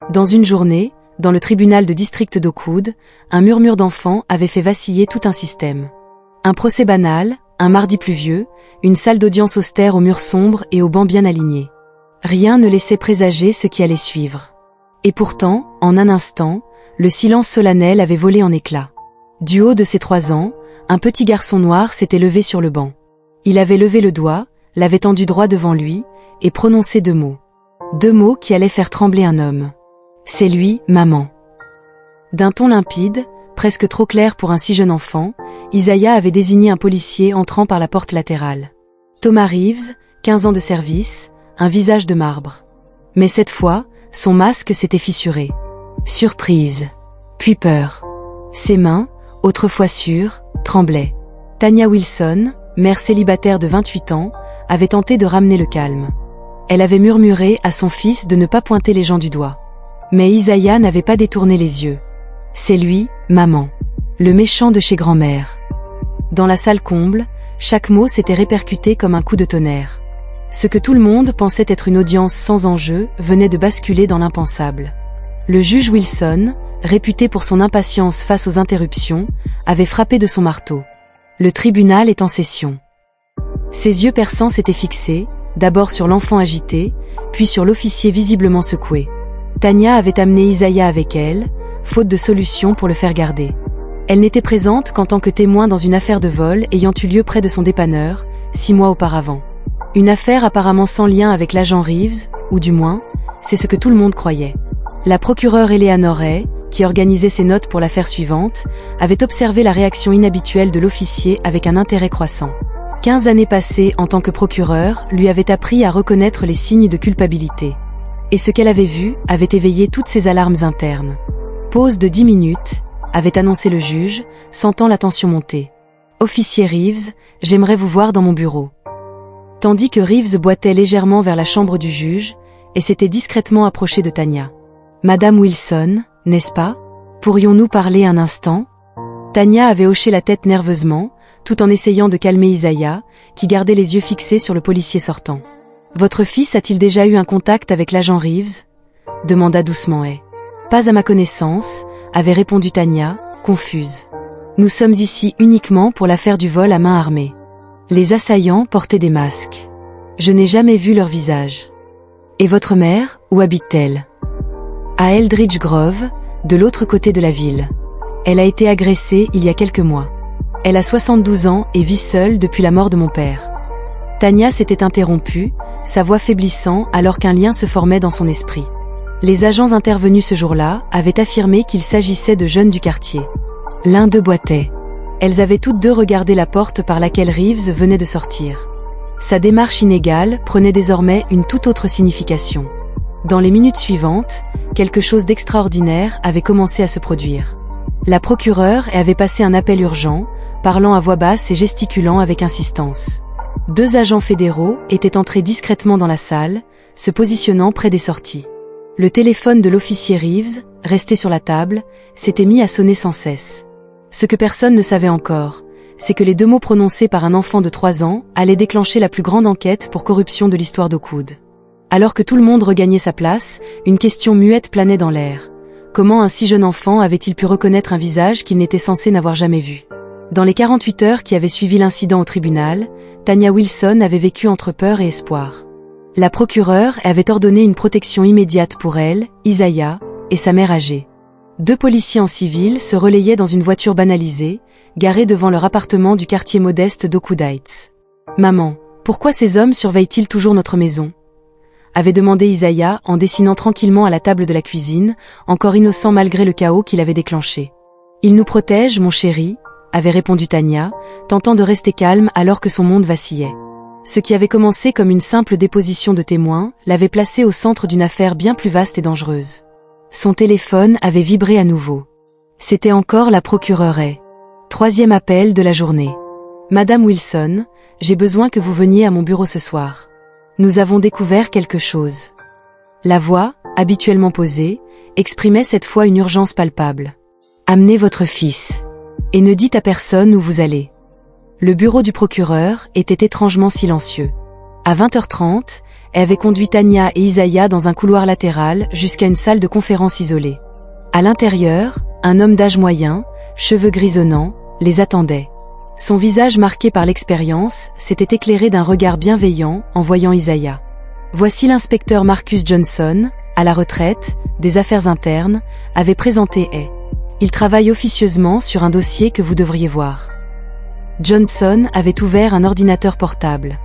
Dans une journée, dans le tribunal de district d'Oakwood, un murmure d'enfants avait fait vaciller tout un système. Un procès banal, un mardi pluvieux, une salle d'audience austère aux murs sombres et aux bancs bien alignés. Rien ne laissait présager ce qui allait suivre. Et pourtant, en un instant, le silence solennel avait volé en éclats. Du haut de ses 3 ans, un petit garçon noir s'était levé sur le banc. Il avait levé le doigt, l'avait tendu droit devant lui, et prononcé 2 mots. 2 mots qui allaient faire trembler un homme. C'est lui, maman. D'un ton limpide, presque trop clair pour un si jeune enfant, Isaiah avait désigné un policier entrant par la porte latérale. Thomas Reeves, 15 ans de service, un visage de marbre. Mais cette fois, son masque s'était fissuré. Surprise. Puis peur. Ses mains, autrefois sûres, tremblaient. Tanya Wilson, mère célibataire de 28 ans, avait tenté de ramener le calme. Elle avait murmuré à son fils de ne pas pointer les gens du doigt. Mais Isaiah n'avait pas détourné les yeux. C'est lui, maman. Le méchant de chez grand-mère. Dans la salle comble, chaque mot s'était répercuté comme un coup de tonnerre. Ce que tout le monde pensait être une audience sans enjeu venait de basculer dans l'impensable. Le juge Wilson, réputé pour son impatience face aux interruptions, avait frappé de son marteau. Le tribunal est en session. Ses yeux perçants s'étaient fixés, d'abord sur l'enfant agité, puis sur l'officier visiblement secoué. Tanya avait amené Isaiah avec elle, faute de solution pour le faire garder. Elle n'était présente qu'en tant que témoin dans une affaire de vol ayant eu lieu près de son dépanneur, 6 mois auparavant. Une affaire apparemment sans lien avec l'agent Reeves, ou du moins, c'est ce que tout le monde croyait. La procureure Eleanor Ray, qui organisait ses notes pour l'affaire suivante, avait observé la réaction inhabituelle de l'officier avec un intérêt croissant. 15 années passées en tant que procureure lui avaient appris à reconnaître les signes de culpabilité. Et ce qu'elle avait vu avait éveillé toutes ses alarmes internes. Pause de 10 minutes, avait annoncé le juge, sentant la tension monter. Officier Reeves, j'aimerais vous voir dans mon bureau. Tandis que Reeves boitait légèrement vers la chambre du juge, et s'était discrètement approché de Tanya. Madame Wilson, n'est-ce pas? Pourrions-nous parler un instant? Tanya avait hoché la tête nerveusement, tout en essayant de calmer Isaiah, qui gardait les yeux fixés sur le policier sortant. Votre fils a-t-il déjà eu un contact avec l'agent Reeves? Demanda doucement Hay. Pas à ma connaissance, avait répondu Tanya, confuse. Nous sommes ici uniquement pour l'affaire du vol à main armée. Les assaillants portaient des masques. Je n'ai jamais vu leur visage. Et votre mère, où habite-t-elle? À Eldridge Grove, de l'autre côté de la ville. Elle a été agressée il y a quelques mois. Elle a 72 ans et vit seule depuis la mort de mon père. Tanya s'était interrompue, sa voix faiblissant alors qu'un lien se formait dans son esprit. Les agents intervenus ce jour-là avaient affirmé qu'il s'agissait de jeunes du quartier. L'un d'eux boitait. Elles avaient toutes 2 regardé la porte par laquelle Reeves venait de sortir. Sa démarche inégale prenait désormais une toute autre signification. Dans les minutes suivantes, quelque chose d'extraordinaire avait commencé à se produire. La procureure avait passé un appel urgent, parlant à voix basse et gesticulant avec insistance. 2 agents fédéraux étaient entrés discrètement dans la salle, se positionnant près des sorties. Le téléphone de l'officier Reeves, resté sur la table, s'était mis à sonner sans cesse. Ce que personne ne savait encore, c'est que les 2 mots prononcés par un enfant de 3 ans allaient déclencher la plus grande enquête pour corruption de l'histoire d'Oakwood. Alors que tout le monde regagnait sa place, une question muette planait dans l'air. Comment un si jeune enfant avait-il pu reconnaître un visage qu'il n'était censé n'avoir jamais vu? Dans les 48 heures qui avaient suivi l'incident au tribunal, Tanya Wilson avait vécu entre peur et espoir. La procureure avait ordonné une protection immédiate pour elle, Isaiah, et sa mère âgée. 2 policiers en civil se relayaient dans une voiture banalisée, garée devant leur appartement du quartier modeste d'Oakwood Heights. « Maman, pourquoi ces hommes surveillent-ils toujours notre maison ?» avait demandé Isaiah en dessinant tranquillement à la table de la cuisine, encore innocent malgré le chaos qu'il avait déclenché. « Ils nous protègent, mon chéri », avait répondu Tanya, tentant de rester calme alors que son monde vacillait. Ce qui avait commencé comme une simple déposition de témoins l'avait placé au centre d'une affaire bien plus vaste et dangereuse. Son téléphone avait vibré à nouveau. C'était encore la procureure Hay. 3e appel de la journée. Madame Wilson, j'ai besoin que vous veniez à mon bureau ce soir. Nous avons découvert quelque chose. La voix, habituellement posée, exprimait cette fois une urgence palpable. Amenez votre fils. Et ne dites à personne où vous allez. Le bureau du procureur était étrangement silencieux. À 20h30, et avait conduit Tanya et Isaiah dans un couloir latéral jusqu'à une salle de conférence isolée. À l'intérieur, un homme d'âge moyen, cheveux grisonnants, les attendait. Son visage marqué par l'expérience s'était éclairé d'un regard bienveillant en voyant Isaiah. Voici l'inspecteur Marcus Johnson, à la retraite, des affaires internes, avait présenté A. Il travaille officieusement sur un dossier que vous devriez voir. Johnson avait ouvert un ordinateur portable.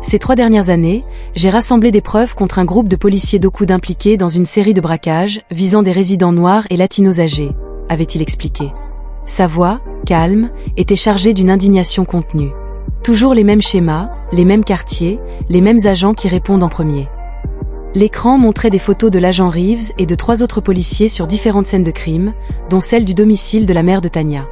Ces 3 dernières années, j'ai rassemblé des preuves contre un groupe de policiers d'Oakwood impliqués dans une série de braquages visant des résidents noirs et latinos âgés, avait-il expliqué. Sa voix, calme, était chargée d'une indignation contenue. Toujours les mêmes schémas, les mêmes quartiers, les mêmes agents qui répondent en premier. L'écran montrait des photos de l'agent Reeves et de 3 autres policiers sur différentes scènes de crime, dont celle du domicile de la mère de Tanya.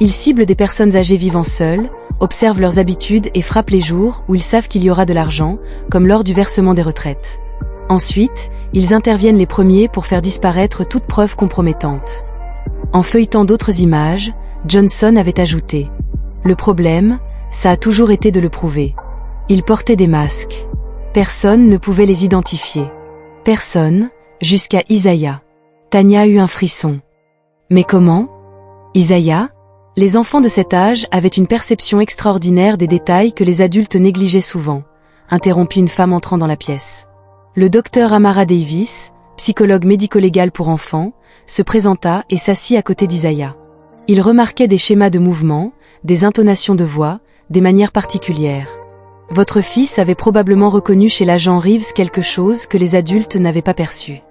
Ils ciblent des personnes âgées vivant seules, observent leurs habitudes et frappent les jours où ils savent qu'il y aura de l'argent, comme lors du versement des retraites. Ensuite, ils interviennent les premiers pour faire disparaître toute preuve compromettante. En feuilletant d'autres images, Johnson avait ajouté « Le problème, ça a toujours été de le prouver. Ils portaient des masques. Personne ne pouvait les identifier. Personne, jusqu'à Isaiah. » Tanya eut un frisson. « Mais comment ? Isaiah ?» Les enfants de cet âge avaient une perception extraordinaire des détails que les adultes négligeaient souvent, interrompit une femme entrant dans la pièce. Le docteur Amara Davis, psychologue médico-légal pour enfants, se présenta et s'assit à côté d'Isaiah. Il remarquait des schémas de mouvement, des intonations de voix, des manières particulières. Votre fils avait probablement reconnu chez l'agent Reeves quelque chose que les adultes n'avaient pas perçu.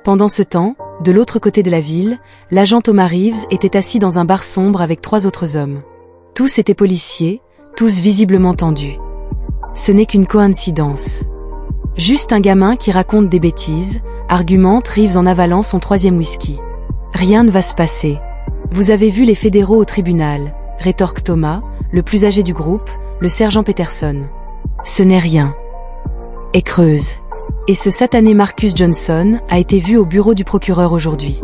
Pendant ce temps, de l'autre côté de la ville, l'agent Thomas Reeves était assis dans un bar sombre avec 3 autres hommes. Tous étaient policiers, tous visiblement tendus. Ce n'est qu'une coïncidence. Juste un gamin qui raconte des bêtises, argumente Reeves en avalant son 3e whisky. Rien ne va se passer. Vous avez vu les fédéraux au tribunal, rétorque Thomas, le plus âgé du groupe, le sergent Peterson. Ce n'est rien. Et creuse. Et ce satané Marcus Johnson a été vu au bureau du procureur aujourd'hui.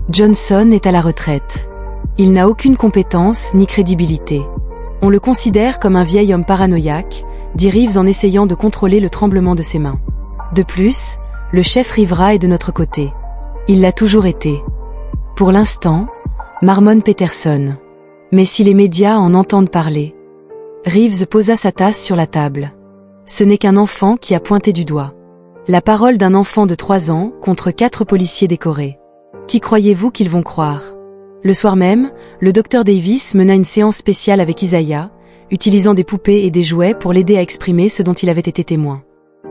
Johnson est à la retraite. Il n'a aucune compétence ni crédibilité. On le considère comme un vieil homme paranoïaque, dit Reeves en essayant de contrôler le tremblement de ses mains. De plus, le chef Rivera est de notre côté. Il l'a toujours été. Pour l'instant, marmonne Peterson. Mais si les médias en entendent parler... Reeves posa sa tasse sur la table. Ce n'est qu'un enfant qui a pointé du doigt. La parole d'un enfant de 3 ans contre 4 policiers décorés. Qui croyez-vous qu'ils vont croire ? Le soir même, le docteur Davis mena une séance spéciale avec Isaiah, utilisant des poupées et des jouets pour l'aider à exprimer ce dont il avait été témoin.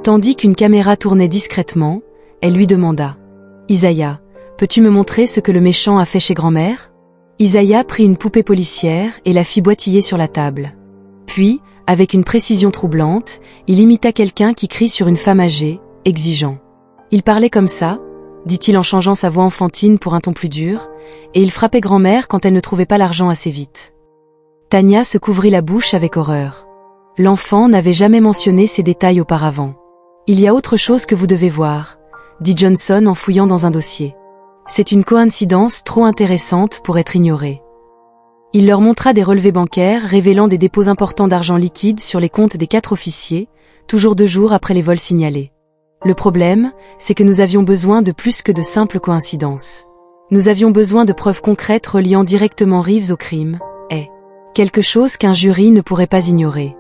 Tandis qu'une caméra tournait discrètement, elle lui demanda « Isaiah, peux-tu me montrer ce que le méchant a fait chez grand-mère ?» Isaiah prit une poupée policière et la fit boitiller sur la table. Puis, avec une précision troublante, il imita quelqu'un qui crie sur une femme âgée, exigeant. Il parlait comme ça, dit-il en changeant sa voix enfantine pour un ton plus dur, et il frappait grand-mère quand elle ne trouvait pas l'argent assez vite. Tanya se couvrit la bouche avec horreur. L'enfant n'avait jamais mentionné ces détails auparavant. Il y a autre chose que vous devez voir, dit Johnson en fouillant dans un dossier. C'est une coïncidence trop intéressante pour être ignorée. Il leur montra des relevés bancaires révélant des dépôts importants d'argent liquide sur les comptes des 4 officiers, toujours 2 jours après les vols signalés. Le problème, c'est que nous avions besoin de plus que de simples coïncidences. Nous avions besoin de preuves concrètes reliant directement Reeves au crime, et quelque chose qu'un jury ne pourrait pas ignorer.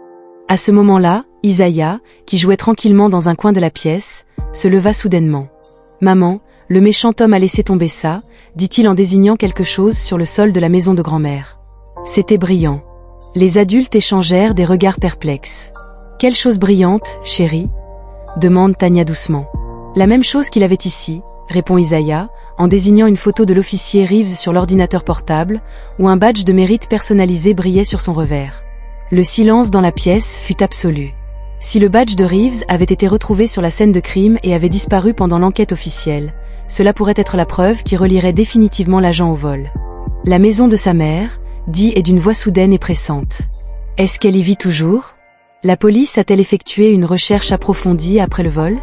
À ce moment-là, Isaiah, qui jouait tranquillement dans un coin de la pièce, se leva soudainement. « Maman, le méchant homme a laissé tomber ça », dit-il en désignant quelque chose sur le sol de la maison de grand-mère. C'était brillant. Les adultes échangèrent des regards perplexes. « Quelle chose brillante, chérie ?» demande Tanya doucement. « La même chose qu'il avait ici », répond Isaiah, en désignant une photo de l'officier Reeves sur l'ordinateur portable, où un badge de mérite personnalisé brillait sur son revers. Le silence dans la pièce fut absolu. Si le badge de Reeves avait été retrouvé sur la scène de crime et avait disparu pendant l'enquête officielle, cela pourrait être la preuve qui relierait définitivement l'agent au vol. La maison de sa mère, dit et d'une voix soudaine et pressante. Est-ce qu'elle y vit toujours ? La police a-t-elle effectué une recherche approfondie après le vol ?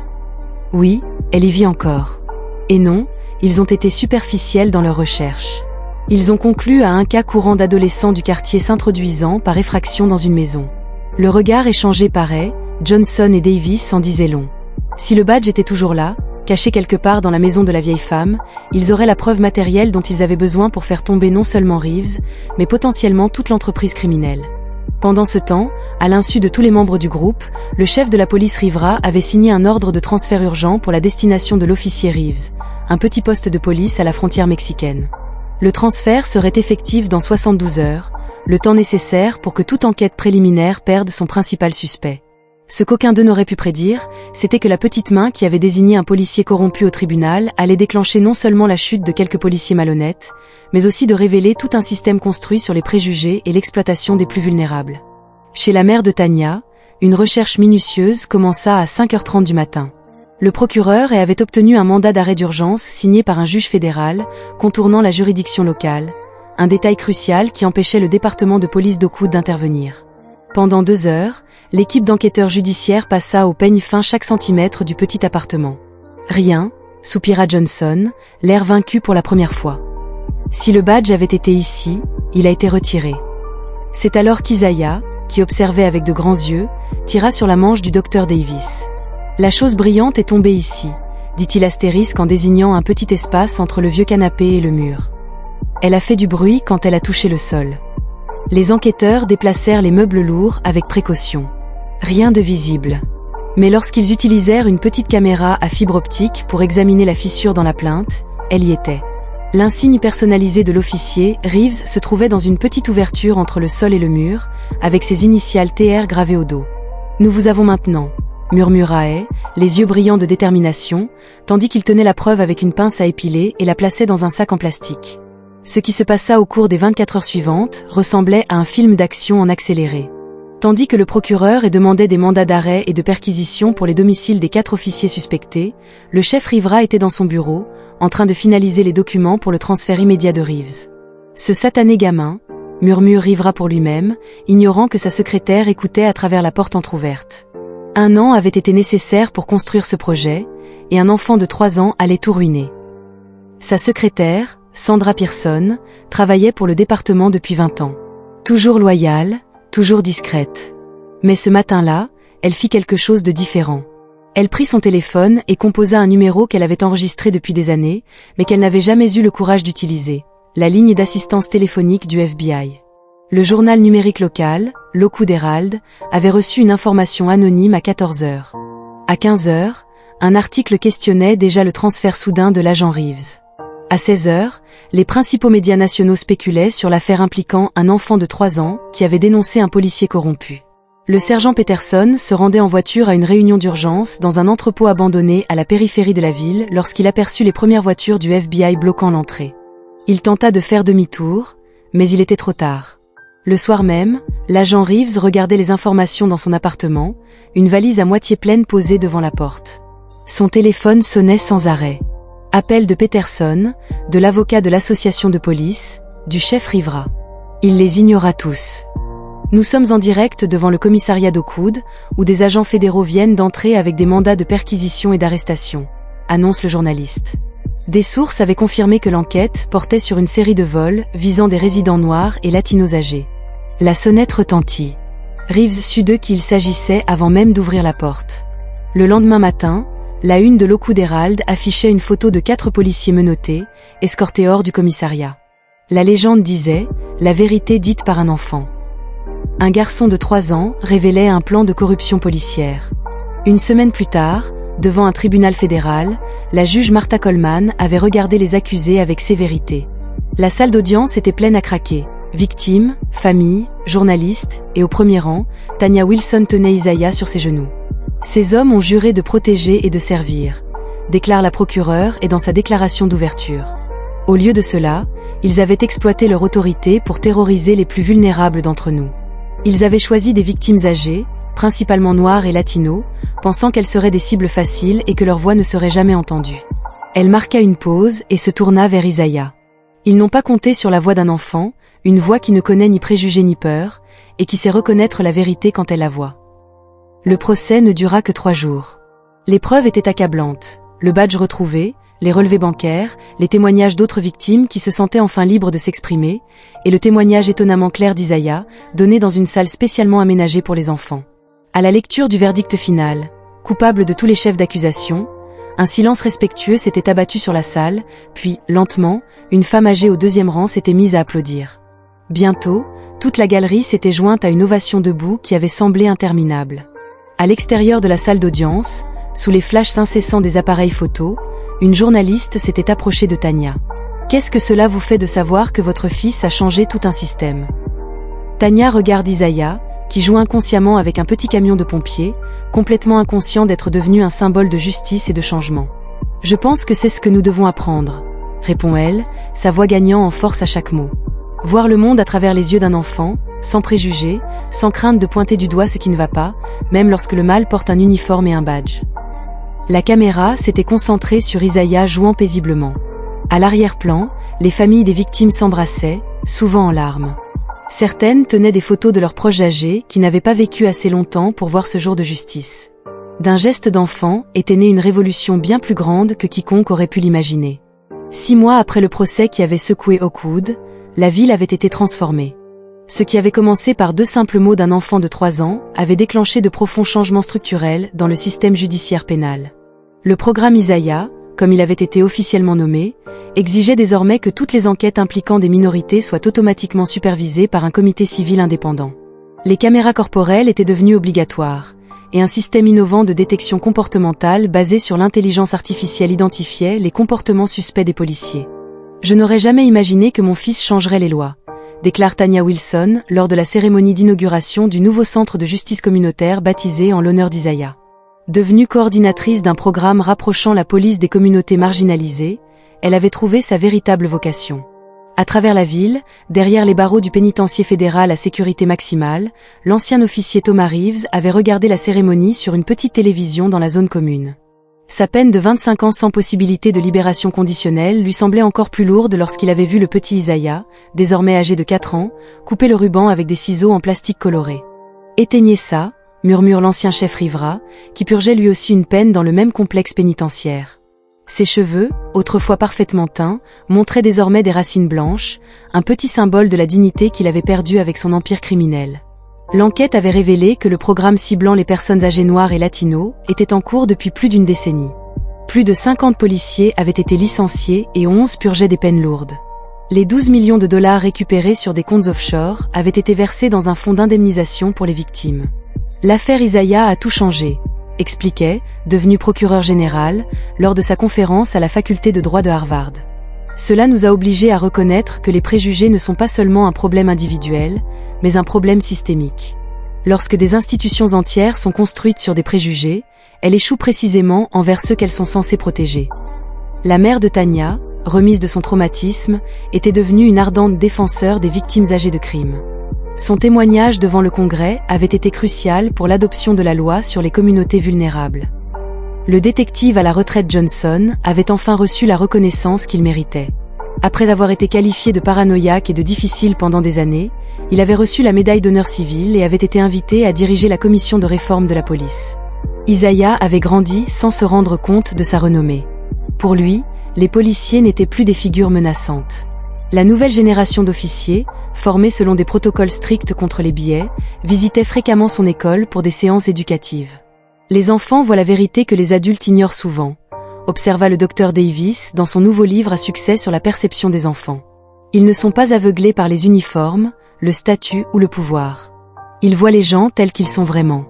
Oui, elle y vit encore. Et non, ils ont été superficiels dans leurs recherches. Ils ont conclu à un cas courant d'adolescents du quartier s'introduisant par effraction dans une maison. Le regard échangé par Johnson et Davis en disait long. Si le badge était toujours là, caché quelque part dans la maison de la vieille femme, ils auraient la preuve matérielle dont ils avaient besoin pour faire tomber non seulement Reeves, mais potentiellement toute l'entreprise criminelle. Pendant ce temps, à l'insu de tous les membres du groupe, le chef de la police Rivera avait signé un ordre de transfert urgent pour la destination de l'officier Reeves, un petit poste de police à la frontière mexicaine. Le transfert serait effectif dans 72 heures, le temps nécessaire pour que toute enquête préliminaire perde son principal suspect. Ce qu'aucun d'eux n'aurait pu prédire, c'était que la petite main qui avait désigné un policier corrompu au tribunal allait déclencher non seulement la chute de quelques policiers malhonnêtes, mais aussi de révéler tout un système construit sur les préjugés et l'exploitation des plus vulnérables. Chez la mère de Tania, une recherche minutieuse commença à 5h30 du matin. Le procureur avait obtenu un mandat d'arrêt d'urgence signé par un juge fédéral, contournant la juridiction locale, un détail crucial qui empêchait le département de police d'Oakwood d'intervenir. Pendant 2 heures, l'équipe d'enquêteurs judiciaires passa au peigne fin chaque centimètre du petit appartement. Rien, soupira Johnson, l'air vaincu pour la première fois. Si le badge avait été ici, il a été retiré. C'est alors qu'Isaiah, qui observait avec de grands yeux, tira sur la manche du docteur Davis. La chose brillante est tombée ici, dit-il astérisque en désignant un petit espace entre le vieux canapé et le mur. Elle a fait du bruit quand elle a touché le sol. Les enquêteurs déplacèrent les meubles lourds avec précaution. Rien de visible. Mais lorsqu'ils utilisèrent une petite caméra à fibre optique pour examiner la fissure dans la plainte, elle y était. L'insigne personnalisé de l'officier, Reeves, se trouvait dans une petite ouverture entre le sol et le mur, avec ses initiales TR gravées au dos. « Nous vous avons maintenant », murmura Hay, les yeux brillants de détermination, tandis qu'il tenait la preuve avec une pince à épiler et la plaçait dans un sac en plastique. Ce qui se passa au cours des 24 heures suivantes ressemblait à un film d'action en accéléré. Tandis que le procureur demandait des mandats d'arrêt et de perquisition pour les domiciles des 4 officiers suspectés, le chef Rivera était dans son bureau, en train de finaliser les documents pour le transfert immédiat de Reeves. Ce satané gamin, murmure Rivera pour lui-même, ignorant que sa secrétaire écoutait à travers la porte entr'ouverte. 1 an avait été nécessaire pour construire ce projet, et un enfant de 3 ans allait tout ruiner. Sa secrétaire, Sandra Pearson, travaillait pour le département depuis 20 ans. Toujours loyale, toujours discrète. Mais ce matin-là, elle fit quelque chose de différent. Elle prit son téléphone et composa un numéro qu'elle avait enregistré depuis des années, mais qu'elle n'avait jamais eu le courage d'utiliser, la ligne d'assistance téléphonique du FBI. Le journal numérique local, l'Oakwood Herald, avait reçu une information anonyme à 14 heures. À 15 heures, un article questionnait déjà le transfert soudain de l'agent Reeves. À 16 heures, les principaux médias nationaux spéculaient sur l'affaire impliquant un enfant de 3 ans qui avait dénoncé un policier corrompu. Le sergent Peterson se rendait en voiture à une réunion d'urgence dans un entrepôt abandonné à la périphérie de la ville lorsqu'il aperçut les premières voitures du FBI bloquant l'entrée. Il tenta de faire demi-tour, mais il était trop tard. Le soir même, l'agent Reeves regardait les informations dans son appartement, une valise à moitié pleine posée devant la porte. Son téléphone sonnait sans arrêt. Appel de Peterson, de l'avocat de l'association de police, du chef Rivera. Il les ignora tous. Nous sommes en direct devant le commissariat d'Oakwood, où des agents fédéraux viennent d'entrer avec des mandats de perquisition et d'arrestation, annonce le journaliste. Des sources avaient confirmé que l'enquête portait sur une série de vols visant des résidents noirs et latinos âgés. La sonnette retentit. Reeves sut d'eux qu'il s'agissait avant même d'ouvrir la porte. Le lendemain matin, la une de l'Oakwood Herald affichait une photo de 4 policiers menottés, escortés hors du commissariat. La légende disait « La vérité dite par un enfant ». Un garçon de 3 ans révélait un plan de corruption policière. Une semaine plus tard, devant un tribunal fédéral, la juge Martha Coleman avait regardé les accusés avec sévérité. La salle d'audience était pleine à craquer. Victimes, familles, journalistes, et au premier rang, Tania Wilson tenait Isaiah sur ses genoux. Ces hommes ont juré de protéger et de servir, déclare la procureure et dans sa déclaration d'ouverture. Au lieu de cela, ils avaient exploité leur autorité pour terroriser les plus vulnérables d'entre nous. Ils avaient choisi des victimes âgées, principalement noires et latinos, pensant qu'elles seraient des cibles faciles et que leur voix ne serait jamais entendue. Elle marqua une pause et se tourna vers Isaiah. Ils n'ont pas compté sur la voix d'un enfant, une voix qui ne connaît ni préjugés ni peur, et qui sait reconnaître la vérité quand elle la voit. Le procès ne dura que 3 jours. Les preuves étaient accablantes, le badge retrouvé, les relevés bancaires, les témoignages d'autres victimes qui se sentaient enfin libres de s'exprimer, et le témoignage étonnamment clair d'Isaiah, donné dans une salle spécialement aménagée pour les enfants. À la lecture du verdict final, coupable de tous les chefs d'accusation. Un silence respectueux s'était abattu sur la salle, puis, lentement, une femme âgée au deuxième rang s'était mise à applaudir. Bientôt, toute la galerie s'était jointe à une ovation debout qui avait semblé interminable. À l'extérieur de la salle d'audience, sous les flashs incessants des appareils photos, une journaliste s'était approchée de Tania. « Qu'est-ce que cela vous fait de savoir que votre fils a changé tout un système ?» Tania regarde Isaiah, qui joue inconsciemment avec un petit camion de pompiers, complètement inconscient d'être devenu un symbole de justice et de changement. « Je pense que c'est ce que nous devons apprendre, » répond-elle, sa voix gagnant en force à chaque mot. Voir le monde à travers les yeux d'un enfant, sans préjugés, sans crainte de pointer du doigt ce qui ne va pas, même lorsque le mal porte un uniforme et un badge. La caméra s'était concentrée sur Isaiah jouant paisiblement. À l'arrière-plan, les familles des victimes s'embrassaient, souvent en larmes. Certaines tenaient des photos de leurs proches âgés qui n'avaient pas vécu assez longtemps pour voir ce jour de justice. D'un geste d'enfant était née une révolution bien plus grande que quiconque aurait pu l'imaginer. 6 mois après le procès qui avait secoué Oakwood, la ville avait été transformée. Ce qui avait commencé par 2 simples mots d'un enfant de 3 ans avait déclenché de profonds changements structurels dans le système judiciaire pénal. Le programme Isaiah, comme il avait été officiellement nommé, exigeait désormais que toutes les enquêtes impliquant des minorités soient automatiquement supervisées par un comité civil indépendant. Les caméras corporelles étaient devenues obligatoires, et un système innovant de détection comportementale basé sur l'intelligence artificielle identifiait les comportements suspects des policiers. « Je n'aurais jamais imaginé que mon fils changerait les lois », déclare Tania Wilson lors de la cérémonie d'inauguration du nouveau centre de justice communautaire baptisé en l'honneur d'Isaiah. Devenue coordinatrice d'un programme rapprochant la police des communautés marginalisées, elle avait trouvé sa véritable vocation. À travers la ville, derrière les barreaux du pénitencier fédéral à sécurité maximale, l'ancien officier Thomas Reeves avait regardé la cérémonie sur une petite télévision dans la zone commune. Sa peine de 25 ans sans possibilité de libération conditionnelle lui semblait encore plus lourde lorsqu'il avait vu le petit Isaiah, désormais âgé de 4 ans, couper le ruban avec des ciseaux en plastique coloré. « Éteignez ça », murmure l'ancien chef riverain, qui purgeait lui aussi une peine dans le même complexe pénitentiaire. Ses cheveux, autrefois parfaitement teints, montraient désormais des racines blanches, un petit symbole de la dignité qu'il avait perdue avec son empire criminel. L'enquête avait révélé que le programme ciblant les personnes âgées noires et latinos était en cours depuis plus d'1 décennie. Plus de 50 policiers avaient été licenciés et 11 purgeaient des peines lourdes. Les 12 millions de dollars récupérés sur des comptes offshore avaient été versés dans un fonds d'indemnisation pour les victimes. L'affaire Isaiah a tout changé, expliquait, devenu procureur général, lors de sa conférence à la faculté de droit de Harvard. Cela nous a obligés à reconnaître que les préjugés ne sont pas seulement un problème individuel, mais un problème systémique. Lorsque des institutions entières sont construites sur des préjugés, elles échouent précisément envers ceux qu'elles sont censées protéger. La mère de Tania, remise de son traumatisme, était devenue une ardente défenseur des victimes âgées de crimes. Son témoignage devant le Congrès avait été crucial pour l'adoption de la loi sur les communautés vulnérables. Le détective à la retraite Johnson avait enfin reçu la reconnaissance qu'il méritait. Après avoir été qualifié de paranoïaque et de difficile pendant des années, il avait reçu la médaille d'honneur civile et avait été invité à diriger la commission de réforme de la police. Isaiah avait grandi sans se rendre compte de sa renommée. Pour lui, les policiers n'étaient plus des figures menaçantes. La nouvelle génération d'officiers, formés selon des protocoles stricts contre les biais, visitait fréquemment son école pour des séances éducatives. Les enfants voient la vérité que les adultes ignorent souvent, observa le Dr Davis dans son nouveau livre à succès sur la perception des enfants. Ils ne sont pas aveuglés par les uniformes, le statut ou le pouvoir. Ils voient les gens tels qu'ils sont vraiment.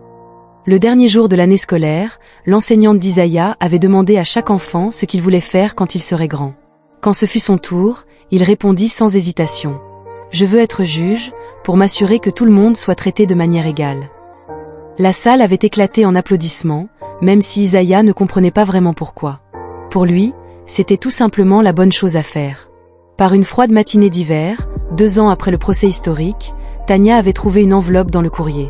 Le dernier jour de l'année scolaire, l'enseignante d'Isaiah avait demandé à chaque enfant ce qu'il voulait faire quand il serait grand. Quand ce fut son tour, il répondit sans hésitation. « Je veux être juge, pour m'assurer que tout le monde soit traité de manière égale. » La salle avait éclaté en applaudissements, même si Isaiah ne comprenait pas vraiment pourquoi. Pour lui, c'était tout simplement la bonne chose à faire. Par une froide matinée d'hiver, 2 ans après le procès historique, Tania avait trouvé une enveloppe dans le courrier.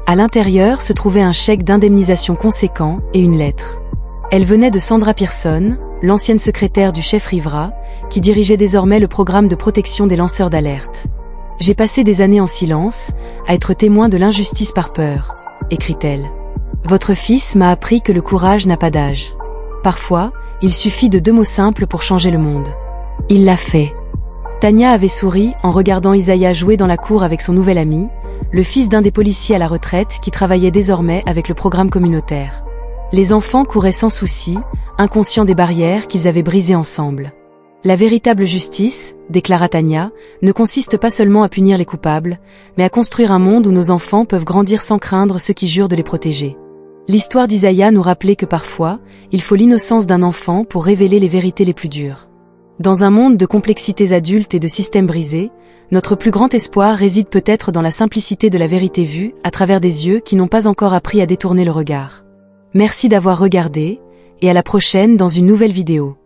À l'intérieur se trouvait un chèque d'indemnisation conséquent et une lettre. Elle venait de Sandra Pearson, l'ancienne secrétaire du chef Rivera, qui dirigeait désormais le programme de protection des lanceurs d'alerte. « J'ai passé des années en silence, à être témoin de l'injustice par peur, » écrit-elle. « Votre fils m'a appris que le courage n'a pas d'âge. Parfois, il suffit de 2 mots simples pour changer le monde. Il l'a fait. » Tania avait souri en regardant Isaiah jouer dans la cour avec son nouvel ami, le fils d'un des policiers à la retraite qui travaillait désormais avec le programme communautaire. Les enfants couraient sans souci, inconscients des barrières qu'ils avaient brisées ensemble. La véritable justice, déclara Tania, ne consiste pas seulement à punir les coupables, mais à construire un monde où nos enfants peuvent grandir sans craindre ceux qui jurent de les protéger. L'histoire d'Isaiah nous rappelait que parfois, il faut l'innocence d'un enfant pour révéler les vérités les plus dures. Dans un monde de complexités adultes et de systèmes brisés, notre plus grand espoir réside peut-être dans la simplicité de la vérité vue à travers des yeux qui n'ont pas encore appris à détourner le regard. Merci d'avoir regardé, et à la prochaine dans une nouvelle vidéo.